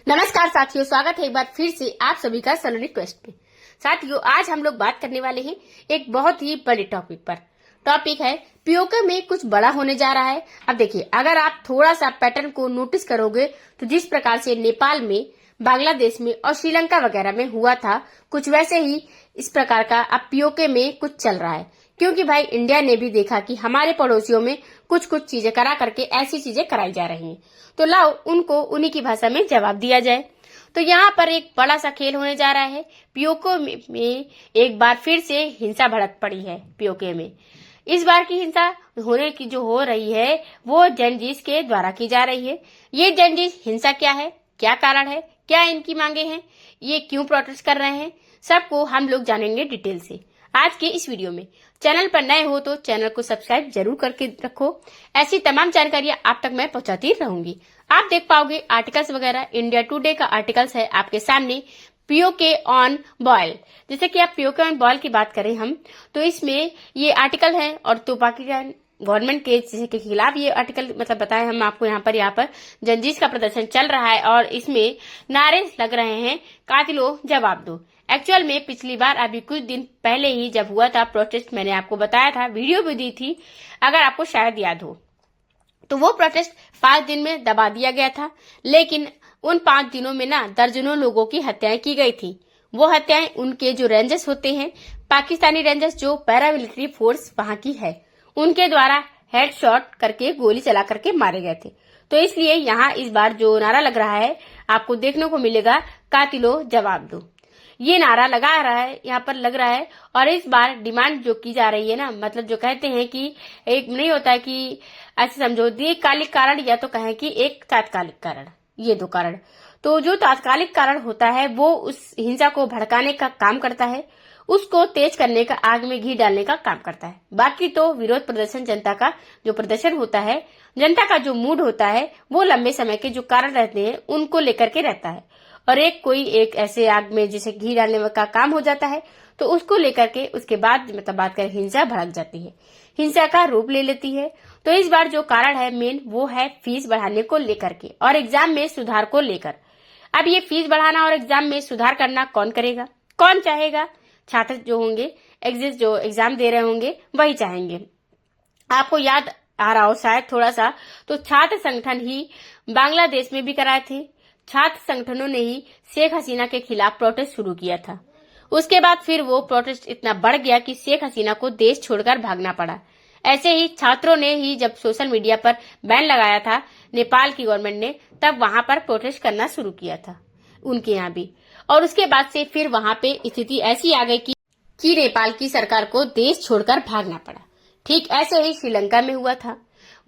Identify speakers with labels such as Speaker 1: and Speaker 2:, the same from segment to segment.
Speaker 1: नमस्कार साथियों, स्वागत है एक बार फिर से आप सभी का सलोनी क्वेस्ट पे। साथियों, आज हम लोग बात करने वाले हैं एक बहुत ही बड़े टॉपिक पर। टॉपिक है पीओके में कुछ बड़ा होने जा रहा है। अब देखिए, अगर आप थोड़ा सा पैटर्न को नोटिस करोगे तो जिस प्रकार से नेपाल में, बांग्लादेश में और श्रीलंका वगैरह में हुआ था, कुछ वैसे ही इस प्रकार का अब पीओके में कुछ चल रहा है। क्योंकि भाई इंडिया ने भी देखा कि हमारे पड़ोसियों में कुछ कुछ चीजें करा करके ऐसी चीजें कराई जा रही हैं, तो लाओ उनको उन्हीं की भाषा में जवाब दिया जाए। तो यहाँ पर एक बड़ा सा खेल होने जा रहा है। पीओके में एक बार फिर से हिंसा भड़क पड़ी है। पीओके में इस बार की हिंसा होने की जो हो रही है वो जर्नलिस्ट के द्वारा की जा रही है। ये जर्नलिस्ट हिंसा क्या है, क्या कारण है, क्या इनकी मांगे हैं, ये क्यों प्रोटेस्ट कर रहे हैं, सबको हम लोग जानेंगे डिटेल से आज के इस वीडियो में। चैनल पर नए हो तो चैनल को सब्सक्राइब जरूर करके रखो। ऐसी तमाम जानकारियां आप तक मैं पहुंचाती रहूंगी। आप देख पाओगे आर्टिकल्स वगैरह। इंडिया टुडे का आर्टिकल्स है आपके सामने, पीओके ऑन बॉयल। जैसे कि आप पीओके ऑन बॉयल की बात करें हम, तो इसमें ये आर्टिकल है और तो पाकिस्तान गवर्नमेंट के खिलाफ ये आर्टिकल बताए हम आपको। यहाँ पर जर्नलिस्ट का प्रदर्शन चल रहा है और इसमें नारे लग रहे हैं, कातिलो जवाब दो। एक्चुअल में पिछली बार अभी कुछ दिन पहले ही जब हुआ था प्रोटेस्ट, मैंने आपको बताया था, वीडियो भी दी थी, अगर आपको शायद याद हो, तो वो प्रोटेस्ट 5 दिन में दबा दिया गया था। लेकिन उन 5 दिनों में ना दर्जनों लोगों की हत्याएं की गई थी। वो हत्याएं उनके जो रेंजर्स होते हैं, पाकिस्तानी रेंजर्स जो पैरामिलिट्री फोर्स वहां की है, उनके द्वारा हेडशॉट करके, गोली चला करके मारे गए थे। तो इसलिए यहाँ इस बार जो नारा लग रहा है आपको देखने को मिलेगा, कातिलो जवाब दो। ये नारा लगा रहा है, यहाँ पर लग रहा है। और इस बार डिमांड जो की जा रही है ना, जो कहते हैं कि एक नहीं होता है कि ऐसे समझो दीर्घकालिक कारण या तो कहें कि एक तात्कालिक कारण, ये 2 कारण। तो जो तात्कालिक कारण होता है वो उस हिंसा को भड़काने का काम करता है, उसको तेज करने का, आग में घी डालने का काम करता है। बाकी तो विरोध प्रदर्शन, जनता का जो प्रदर्शन होता है, जनता का जो मूड होता है, वो लंबे समय के जो कारण रहते हैं उनको लेकर के रहता है। और एक ऐसे आग में जैसे घी डालने का काम हो जाता है, तो उसको लेकर के उसके बाद बात करें, हिंसा भड़क जाती है, हिंसा का रूप ले लेती है। तो इस बार जो कारण है मेन, वो है फीस बढ़ाने को लेकर के और एग्जाम में सुधार को लेकर। अब ये फीस बढ़ाना और एग्जाम में सुधार करना कौन करेगा, कौन चाहेगा? छात्र जो होंगे, जो एग्जाम दे रहे होंगे, वही चाहेंगे। आपको याद आ रहा हो शायद थोड़ा सा, तो छात्र संगठन ही बांग्लादेश में भी कराए थे। छात्र संगठनों ने ही शेख हसीना के खिलाफ प्रोटेस्ट शुरू किया था। उसके बाद फिर वो प्रोटेस्ट इतना बढ़ गया कि शेख हसीना को देश छोड़कर भागना पड़ा। ऐसे ही छात्रों ने ही जब सोशल मीडिया पर बैन लगाया था नेपाल की गवर्नमेंट ने, तब वहां पर प्रोटेस्ट करना शुरू किया था उनके यहाँ भी। और उसके बाद से फिर वहां पे स्थिति ऐसी आ गई कि नेपाल की सरकार को देश छोड़कर भागना पड़ा। ठीक ऐसे ही श्रीलंका में हुआ था,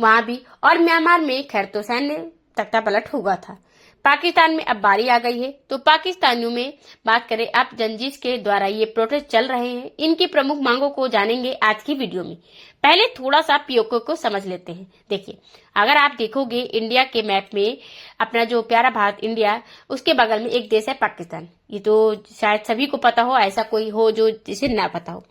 Speaker 1: वहां भी। और म्यांमार में खैर तो सैन्य तख्ता पलट हुआ था। पाकिस्तान में अब बारी आ गई है। तो पाकिस्तानियों में बात करें, अब जर्नलिस्ट के द्वारा ये प्रोटेस्ट चल रहे हैं, इनकी प्रमुख मांगों को जानेंगे आज की वीडियो में। पहले थोड़ा सा पीओके को समझ लेते हैं। देखिए, अगर आप देखोगे इंडिया के मैप में, अपना जो प्यारा भारत इंडिया, उसके बगल में एक देश है पाकिस्तान। ये तो शायद सभी को पता हो, ऐसा कोई हो जो जिसे ना पता हो।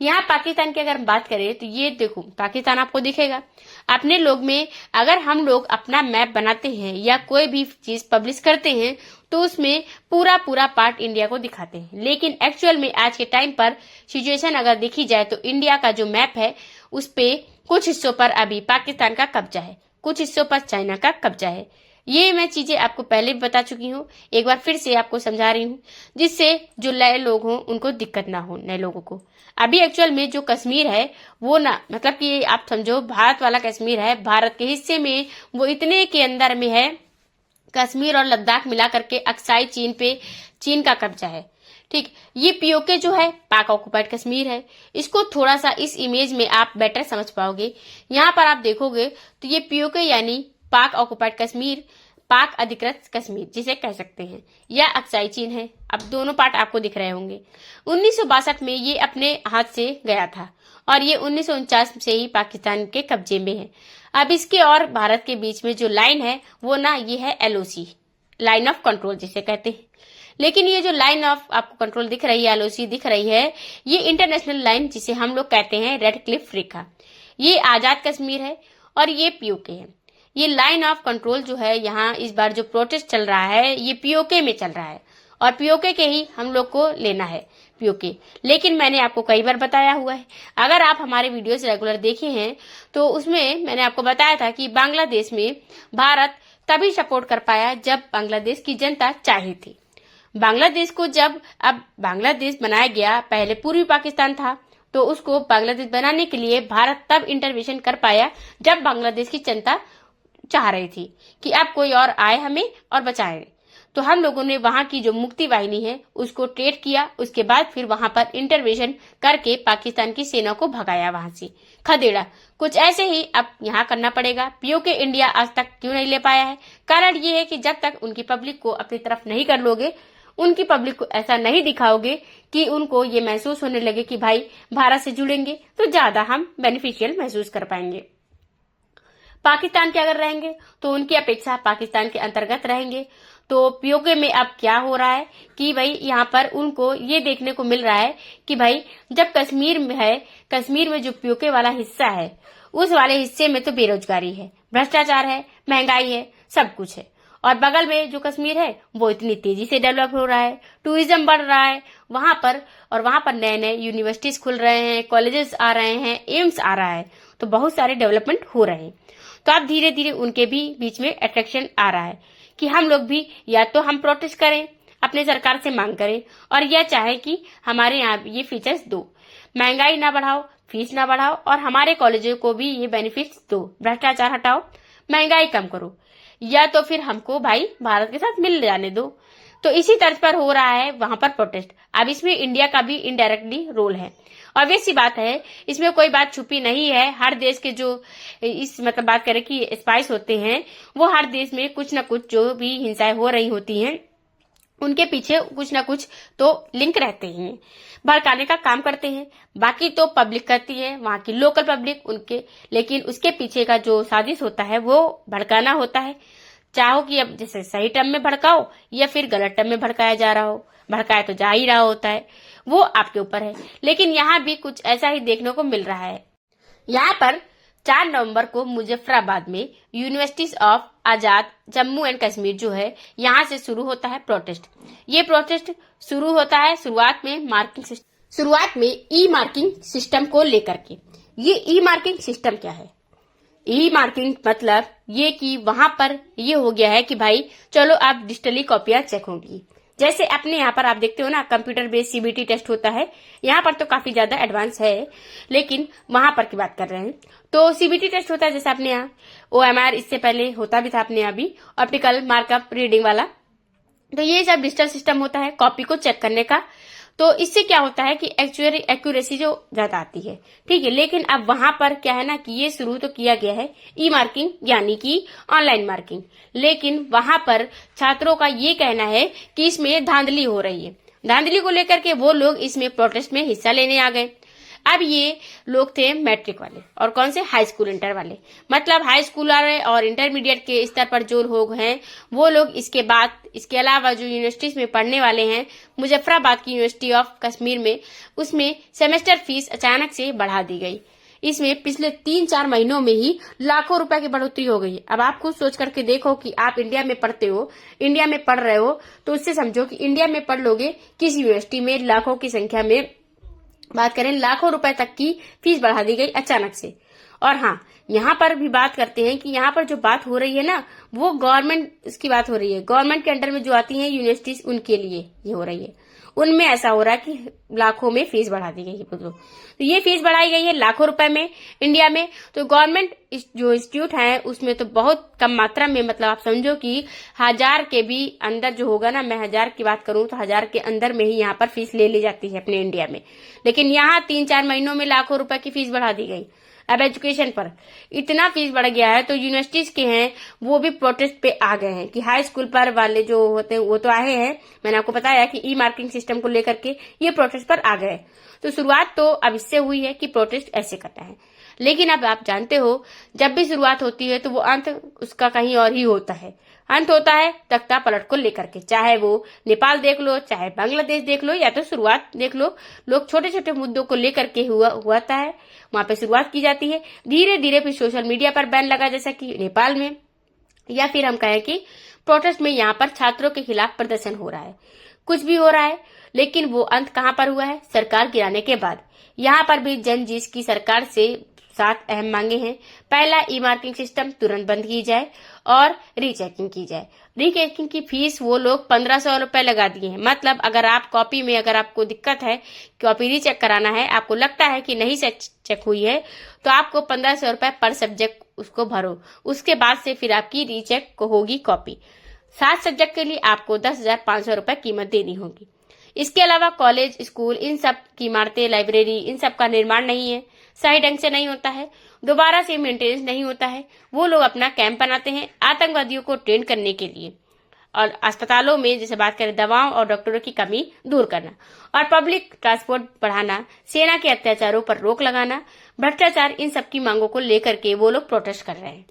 Speaker 1: यहाँ पाकिस्तान की अगर हम बात करें तो ये देखो, पाकिस्तान आपको दिखेगा। अपने लोग में अगर हम लोग अपना मैप बनाते हैं या कोई भी चीज पब्लिश करते हैं, तो उसमें पूरा पूरा पार्ट इंडिया को दिखाते हैं। लेकिन एक्चुअल में आज के टाइम पर सिचुएशन अगर देखी जाए तो इंडिया का जो मैप है, उस पे कुछ हिस्सों पर अभी पाकिस्तान का कब्जा है, कुछ हिस्सों पर चाइना का कब्जा है। ये मैं चीजें आपको पहले भी बता चुकी हूँ, एक बार फिर से आपको समझा रही हूँ, जिससे जो नए लोग हों उनको दिक्कत ना हो। नए लोगों को अभी एक्चुअल में जो कश्मीर है वो ना, कि आप समझो भारत वाला कश्मीर है, भारत के हिस्से में वो इतने के अंदर में है। कश्मीर और लद्दाख मिला करके अक्साई चीन पे, चीन का कब्जा है। ठीक, ये पीओके जो है पाक ऑक्युपाइड कश्मीर है। इसको थोड़ा सा इस इमेज में आप बेटर समझ पाओगे। यहाँ पर आप देखोगे तो ये पीओके यानी पाक ऑक्युपाइड कश्मीर, पाक अधिकृत कश्मीर जिसे कह सकते हैं, या अक्साई चीन है। अब दोनों पार्ट आपको दिख रहे होंगे। 1962 में ये अपने हाथ से गया था और ये 1949 से ही पाकिस्तान के कब्जे में है। अब इसके और भारत के बीच में जो लाइन है वो ना, ये है LOC, लाइन ऑफ कंट्रोल जिसे कहते हैं। लेकिन ये जो लाइन ऑफ आपको कंट्रोल दिख रही है, LOC दिख रही है, ये इंटरनेशनल लाइन जिसे हम लोग कहते हैं रेड क्लिफ रेखा, ये आजाद कश्मीर है और ये पीओके है। ये लाइन ऑफ कंट्रोल जो है यहाँ इस बार जो प्रोटेस्ट चल रहा है ये पीओके में चल रहा है और पीओके के ही हम लोग को लेना है पीओके। लेकिन मैंने आपको कई बार बताया हुआ है, अगर आप हमारे वीडियोस रेगुलर देखे हैं तो उसमें मैंने आपको बताया था कि बांग्लादेश में भारत तभी सपोर्ट कर पाया जब बांग्लादेश की जनता चाही थी। बांग्लादेश को जब अब बांग्लादेश बनाया गया, पहले पूर्वी पाकिस्तान था, तो उसको बांग्लादेश बनाने के लिए भारत तब इंटरवेंशन कर पाया जब बांग्लादेश की जनता चाह रही थी कि अब कोई और आए हमें और बचाए। तो हम लोगों ने वहां की जो मुक्ति वाहिनी है उसको ट्रेड किया, उसके बाद फिर वहां पर इंटरवेंशन करके पाकिस्तान की सेना को भगाया वहां से खदेड़ा। कुछ ऐसे ही अब यहाँ करना पड़ेगा। पीओके इंडिया आज तक क्यों नहीं ले पाया है? कारण ये है कि जब तक उनकी पब्लिक को अपनी तरफ नहीं कर लोगे, उनकी पब्लिक को ऐसा नहीं दिखाओगे कि उनको ये महसूस होने लगे कि भाई भारत से जुड़ेंगे तो ज्यादा हम बेनिफिशियल महसूस कर पाएंगे। पाकिस्तान के अगर रहेंगे तो उनकी अपेक्षा पाकिस्तान के अंतर्गत रहेंगे। तो पीओके में अब क्या हो रहा है कि भाई यहाँ पर उनको ये देखने को मिल रहा है कि भाई जब कश्मीर में है, कश्मीर में जो पीओके वाला हिस्सा है उस वाले हिस्से में तो बेरोजगारी है, भ्रष्टाचार है, महंगाई है, सब कुछ है। और बगल में जो कश्मीर है वो इतनी तेजी से डेवलप हो रहा है, टूरिज्म बढ़ रहा है वहां पर, और वहां पर नए नए यूनिवर्सिटीज खुल रहे हैं, कॉलेजेस आ रहे हैं, एम्स आ रहा है, तो बहुत सारे डेवलपमेंट हो रहे हैं। तो अब धीरे धीरे उनके भी बीच में अट्रैक्शन आ रहा है कि हम लोग भी या तो हम प्रोटेस्ट करें, अपने सरकार से मांग करें, और यह चाहे कि हमारे यहाँ ये फीचर्स दो, महंगाई ना बढ़ाओ, फीस ना बढ़ाओ, और हमारे कॉलेजों को भी ये बेनिफिट्स दो, भ्रष्टाचार हटाओ, महंगाई कम करो, या तो फिर हमको भाई भारत के साथ मिल जाने दो। तो इसी तर्ज पर हो रहा है वहां पर प्रोटेस्ट। अब इसमें इंडिया का भी इनडायरेक्टली रोल है। ऑब्वियस सी बात है, इसमें कोई बात छुपी नहीं है। हर देश के जो इस मतलब बात करें कि स्पाइस होते हैं, वो हर देश में कुछ न कुछ जो भी हिंसाएं हो रही होती हैं उनके पीछे कुछ न कुछ तो लिंक रहते हैं, भड़काने का काम करते हैं। बाकी तो पब्लिक करती है, वहां की लोकल पब्लिक उनके, लेकिन उसके पीछे का जो साजिश होता है वो भड़काना होता है। चाहो कि अब जैसे सही टर्म में भड़काओ या फिर गलत टर्म में भड़काया जा रहा हो, भड़काया तो जा ही रहा होता है, वो आपके ऊपर है। लेकिन यहाँ भी कुछ ऐसा ही देखने को मिल रहा है। यहाँ पर 4 नवंबर को मुजफ्फराबाद में universities of Azad Jammu and Kashmir जो है यहाँ से शुरू होता है प्रोटेस्ट। ये प्रोटेस्ट शुरू होता है शुरुआत में ई मार्किंग सिस्टम को लेकर के। ये ई मार्किंग सिस्टम क्या है? ई मार्किंग मतलब ये कि वहां पर ये हो गया है कि भाई चलो आप डिजिटली कॉपियां चेक होंगी। जैसे अपने यहाँ पर आप देखते हो ना, कंप्यूटर बेस्ड सीबीटी टेस्ट होता है, यहाँ पर तो काफी ज्यादा एडवांस है, लेकिन वहां पर की बात कर रहे हैं। तो सीबीटी टेस्ट होता है जैसे अपने यहाँ, ओएमआर इससे पहले होता भी था अपने यहाँ भी, ऑप्टिकल मार्कअप रीडिंग वाला। तो ये सब डिजिटल सिस्टम होता है कॉपी को चेक करने का। तो इससे क्या होता है कि एक्चुअली एक्यूरेसी जो ज्यादा आती है, ठीक है। लेकिन अब वहां पर क्या है ना कि ये शुरू तो किया गया है ई मार्किंग यानी कि ऑनलाइन मार्किंग, लेकिन वहां पर छात्रों का ये कहना है कि इसमें धांधली हो रही है। धांधली को लेकर के वो लोग इसमें प्रोटेस्ट में हिस्सा लेने आ गए। अब ये लोग थे मैट्रिक वाले और कौन से हाई स्कूल इंटर वाले, मतलब हाई स्कूल और इंटरमीडिएट के स्तर पर जो लोग हैं वो लोग। इसके बाद इसके अलावा जो यूनिवर्सिटीज में पढ़ने वाले हैं, मुजफ्फराबाद की यूनिवर्सिटी ऑफ कश्मीर में, उसमें सेमेस्टर फीस अचानक से बढ़ा दी गई। इसमें पिछले 3-4 महीनों में ही लाखों रुपए की बढ़ोतरी हो गई। अब आप खुद सोच करके देखो कि आप इंडिया में पढ़ते हो, इंडिया में पढ़ रहे हो, तो उससे समझो कि इंडिया में पढ़ लोगे किस यूनिवर्सिटी में लाखों की संख्या में बात करें, लाखों रुपए तक की फीस बढ़ा दी गई अचानक से। और हाँ, यहाँ पर भी बात करते हैं कि यहाँ पर जो बात हो रही है ना, वो गवर्नमेंट की बात हो रही है। गवर्नमेंट के अंडर में जो आती है यूनिवर्सिटीज, उनके लिए ये हो रही है। उनमें ऐसा हो रहा है कि लाखों में फीस बढ़ा दी गई है। तो ये फीस बढ़ाई गई है लाखों रुपए में इंडिया में। तो गवर्नमेंट जो इंस्टीट्यूट है उसमें तो बहुत कम मात्रा में, मतलब आप समझो कि 1000 के भी अंदर जो होगा ना, मैं 1000 की बात करूं तो 1000 के अंदर में ही यहाँ पर फीस ले ली जाती है अपने इंडिया में। लेकिन यहाँ 3-4 महीनों में लाखों रुपए की फीस बढ़ा दी गई। अब एजुकेशन पर इतना फीस बढ़ गया है तो यूनिवर्सिटीज के हैं वो भी प्रोटेस्ट पे आ गए हैं कि हाई स्कूल पर वाले जो होते हैं वो तो आए हैं। मैंने आपको बताया कि ई मार्किंग सिस्टम को लेकर के ये प्रोटेस्ट पर आ गए। तो शुरुआत तो अब इससे हुई है कि प्रोटेस्ट ऐसे करना है, लेकिन अब आप जानते हो जब भी शुरुआत होती है तो वो अंत उसका कहीं और ही होता है। अंत होता है तख्ता पलट को लेकर के, चाहे वो नेपाल देख लो, चाहे बांग्लादेश देख लो, या तो शुरुआत देख लो। लोग छोटे छोटे मुद्दों को लेकर के हुआता है, वहां पे शुरुआत की जाती है। धीरे धीरे फिर सोशल मीडिया पर बैन लगा, जैसा कि नेपाल में, या फिर हम कहें कि प्रोटेस्ट में यहाँ पर छात्रों के खिलाफ प्रदर्शन हो रहा है, कुछ भी हो रहा है। लेकिन वो अंत कहाँ पर हुआ है? सरकार गिराने के बाद। यहाँ पर भी जनजीस की सरकार से 7 अहम मांगे हैं। पहला, ई मार्किंग सिस्टम तुरंत बंद की जाए और रीचेकिंग की जाए। रीचेकिंग की फीस वो लोग 1500 रुपए लगा दिए हैं। मतलब अगर आप कॉपी में, अगर आपको दिक्कत है, कॉपी रीचेक कराना है, आपको लगता है कि नहीं चेक हुई है, तो आपको 1500 रुपए पर सब्जेक्ट उसको भरो। उसके बाद से फिर आपकी रीचेक को होगी कॉपी। 7 सब्जेक्ट के लिए आपको 10,500 रुपए कीमत देनी होगी। इसके अलावा कॉलेज, स्कूल, इन सब की इमारतें, लाइब्रेरी, इन सब का निर्माण नहीं है, सही ढंग से नहीं होता है, दोबारा से मेंटेनेंस नहीं होता है। वो लोग अपना कैंप बनाते हैं आतंकवादियों को ट्रेन करने के लिए। और अस्पतालों में जैसे बात करें, दवाओं और डॉक्टरों की कमी दूर करना, और पब्लिक ट्रांसपोर्ट बढ़ाना, सेना के अत्याचारों पर रोक लगाना, भ्रष्टाचार, इन सब की मांगों को लेकर के वो लोग प्रोटेस्ट कर रहे हैं।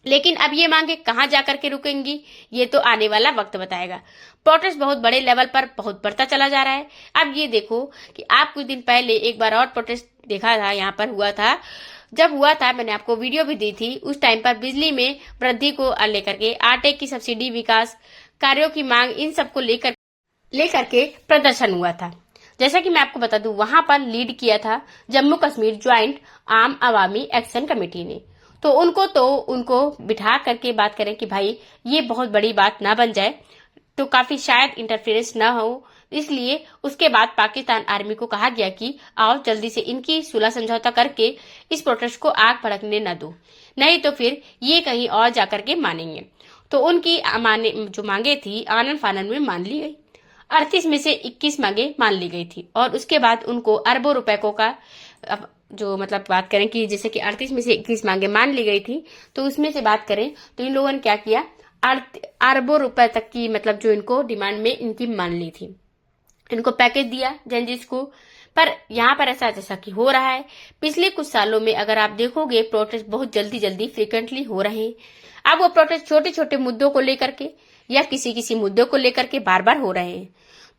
Speaker 1: लेकिन अब ये मांगे कहां जाकर के रुकेंगी, ये तो आने वाला वक्त बताएगा। प्रोटेस्ट बहुत बड़े लेवल पर बहुत बढ़ता चला जा रहा है। अब ये देखो कि आप कुछ दिन पहले एक बार और प्रोटेस्ट देखा था, यहाँ पर हुआ था। जब हुआ था, मैंने आपको वीडियो भी दी थी, उस टाइम पर बिजली में वृद्धि को लेकर के, आटे की सब्सिडी, विकास कार्यों की मांग, इन सब को लेकर के प्रदर्शन हुआ था। जैसा कि मैं आपको बता दूं, वहां पर लीड किया था जम्मू कश्मीर ज्वाइंट आम अवामी एक्शन कमेटी ने। तो उनको बिठा करके बात करें कि भाई ये बहुत बड़ी बात ना बन जाए, तो काफी शायद इंटरफेरेंस ना हो, इसलिए उसके बाद पाकिस्तान आर्मी को कहा गया कि आओ जल्दी से इनकी सुलह समझौता करके इस प्रोटेस्ट को आग भड़कने न दो, नहीं तो फिर ये कहीं और जाकर के मानेंगे। तो उनकी जो मांगे थी आनन फानन में मान ली गई। 38 में से 21 मांगे मान ली गई थी, और उसके बाद उनको अरबों रुपए का जो मतलब बात करें कि जैसे कि 38 में से 21 मांगे मान ली गई थी, तो उसमें से बात करें तो इन लोगों ने क्या किया, अरबों रुपए तक की मतलब जो इनको डिमांड में इनकी मान ली थी, इनको पैकेज दिया जनजीस को। पर यहाँ पर ऐसा जैसा कि हो रहा है, पिछले कुछ सालों में अगर आप देखोगे, प्रोटेस्ट बहुत जल्दी फ्रिक्वेंटली हो रहे हैं। अब वो प्रोटेस्ट छोटे छोटे मुद्दों को लेकर के या किसी मुद्दों को लेकर के बार बार हो रहे हैं।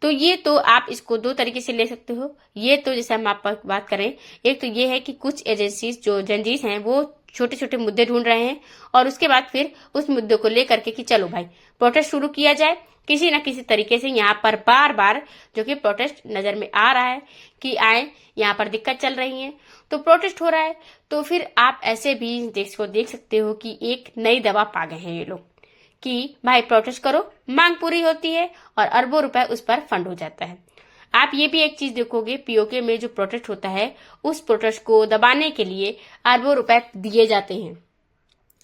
Speaker 1: तो ये तो आप इसको 2 तरीके से ले सकते हो। ये तो जैसे हम आप बात करें, एक तो ये है कि कुछ एजेंसीज जो जनजीस हैं वो छोटे छोटे मुद्दे ढूंढ रहे हैं, और उसके बाद फिर उस मुद्दे को लेकर के कि चलो भाई प्रोटेस्ट शुरू किया जाए किसी न किसी तरीके से। यहाँ पर बार बार जो कि प्रोटेस्ट नजर में आ रहा है कि आए, यहाँ पर दिक्कत चल रही है, तो प्रोटेस्ट हो रहा है। तो फिर आप ऐसे भी देश को देख सकते हो कि एक नई दवा पा गए हैं ये लोग कि भाई प्रोटेस्ट करो, मांग पूरी होती है और अरबों रुपए उस पर फंड हो जाता है। आप ये भी एक चीज देखोगे, पीओके में जो प्रोटेस्ट होता है, उस प्रोटेस्ट को दबाने के लिए अरबों रुपए दिए जाते हैं।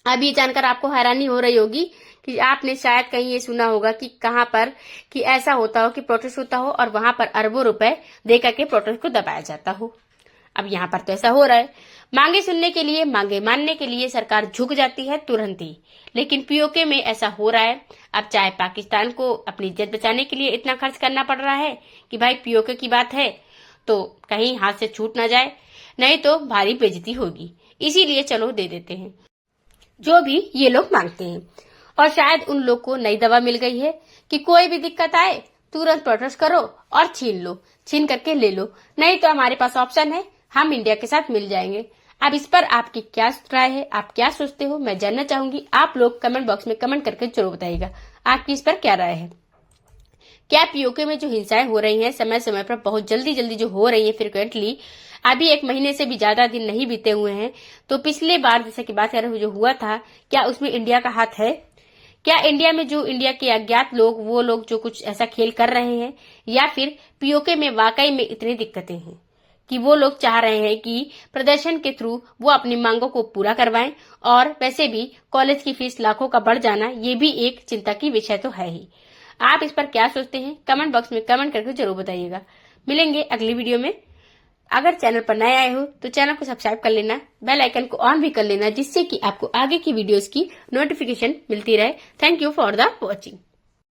Speaker 1: अब ये जानकर आपको हैरानी हो रही होगी कि आपने शायद कहीं ये सुना होगा कि कहां पर कि ऐसा होता हो कि प्रोटेस्ट होता हो और वहां पर अरबों रुपए देकर के प्रोटेस्ट को दबाया जाता हो। अब यहाँ पर तो ऐसा हो रहा है। मांगे सुनने के लिए, मांगे मानने के लिए सरकार झुक जाती है तुरंत ही, लेकिन पीओके में ऐसा हो रहा है। अब चाहे पाकिस्तान को अपनी इज्जत बचाने के लिए इतना खर्च करना पड़ रहा है कि भाई पीओके की बात है तो कहीं हाथ से छूट ना जाए, नहीं तो भारी बेइज्जती होगी, इसीलिए चलो दे देते हैं जो भी ये लोग मांगते हैं। और शायद उन लोग को नई दवा मिल गई है कि कोई भी दिक्कत आए तुरंत प्रोटेस्ट करो और छीन करके ले लो, नहीं तो हमारे पास ऑप्शन है, हम इंडिया के साथ मिल जाएंगे। अब इस पर आपकी क्या राय है, आप क्या सोचते हो, मैं जानना चाहूंगी। आप लोग कमेंट बॉक्स में कमेंट करके जरूर बताइएगा आपकी इस पर क्या राय है। क्या पीओके में जो हिंसाएं हो रही हैं समय समय पर, बहुत जल्दी जो हो रही है फ्रिक्वेंटली, अभी 1 महीने से भी ज्यादा दिन नहीं बीते हुए हैं, तो पिछले बार जैसे की बात करें जो हुआ था, क्या उसमें इंडिया का हाथ है? क्या इंडिया में जो इंडिया के अज्ञात लोग, वो लोग जो कुछ ऐसा खेल कर रहे हैं, या फिर पीओके में वाकई में इतनी दिक्कतें हैं कि वो लोग चाह रहे हैं कि प्रदर्शन के थ्रू वो अपनी मांगों को पूरा करवाएं? और वैसे भी कॉलेज की फीस लाखों का बढ़ जाना, ये भी एक चिंता की विषय तो है ही। आप इस पर क्या सोचते हैं, कमेंट बॉक्स में कमेंट करके जरूर बताइएगा। मिलेंगे अगली वीडियो में। अगर चैनल पर नए आए हो तो चैनल को सब्सक्राइब कर लेना, बेल आइकन को ऑन भी कर लेना, जिससे कि आपको आगे की वीडियोस की नोटिफिकेशन मिलती रहे। Thank you for the watching.